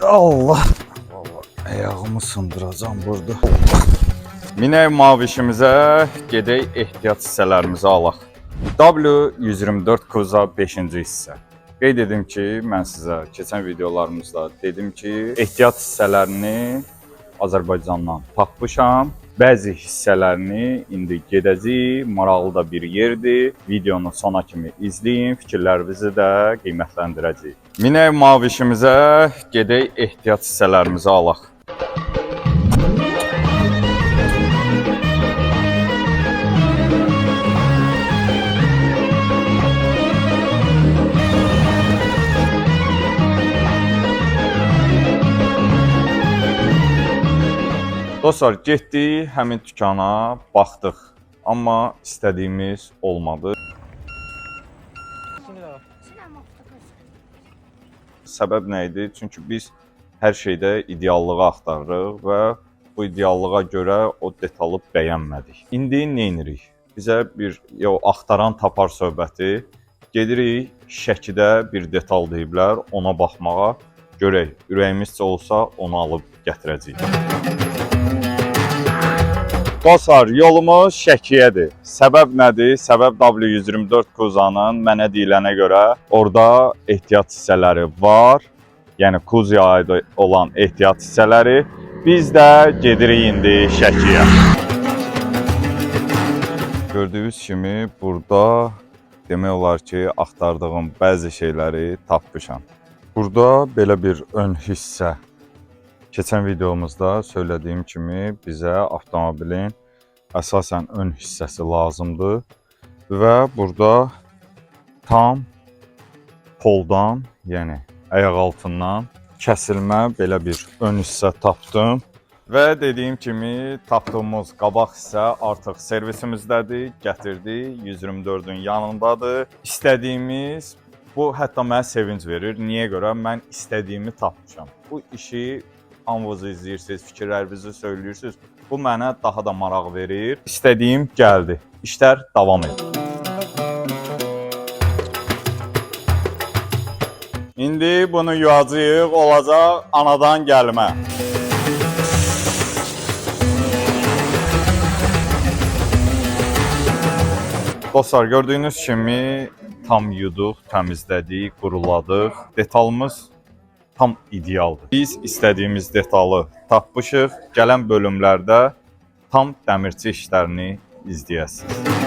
Allah. Vallahi ayağımı sındıracağım burada. Minək mavişimizə gedək ehtiyat hissələrimizi alaq. W124 Kuza 5-ci hissə. Qeyd edim ki, mən sizə keçən videolarımızda dedim ki, ehtiyat hissələrini Azərbaycandan tapmışam. Bəzi hissələrini indi gedəcəyik, maraqlı da bir yerdir. Videonu sona kimi izləyin, fikirlərinizi də qiymətləndirəcəyik. Minək mavişimizə gedək ehtiyat hissələrimizi alaq. Dostlar, getdik, həmin dükana baxdıq, amma istədiyimiz olmadı. Səbəb nə idi? Çünki biz hər şeydə ideallığı axtarırıq və bu ideallığa görə o detalı bəyənmədik. İndi nə edirik? Bizə bir axtaran tapar söhbəti. Gedirik, Şəkidə bir detal deyiblər, ona baxmağa görək. Ürəyimizcə olsa onu alıb gətirəcəyik. Dostlar, yolumuz Şəkiyədir. Səbəb nədir? Səbəb W124 Kuzanın mənə deyilənə görə orada ehtiyat hissələri var. Yəni Kuzaya aid olan ehtiyat hissələri. Biz də gedirik indi Şəkiyə. Gördüyünüz kimi burada demək olar ki, axtardığım bəzi şeyləri tapmışam. Burada belə bir ön hissə. Keçən videomuzda söylədiyim kimi bizə avtomobilin əsasən ön hissəsi lazımdır və burada tam poldan, yəni ayaq altından kəsilmə belə bir ön hissə tapdım və dediyim kimi tapdığımız qabaq hissə artıq servisimіздədir, gətirdik, 124-ün yanındadır. İstədiyimiz bu hətta mənə sevinc verir. Niyə görə? Mən istədiyimi tapmışam. Bu işi hamınız izləyirsiniz, fikirlərinizi söyləyirsiniz. Bu mənə daha da maraq verir. İstədiyim gəldi. İşlər davam edir. İndi bunu yuyacağıq, olacaq anadan gəlmə. Dostlar, gördüyünüz kimi tam yuduq, təmizlədik, quruladıq. Detalımız tam idealdır. Biz istədiyimiz detalı tapmışıq. Gələn bölümlərdə tam dəmirçi işlərini izləyəsiniz.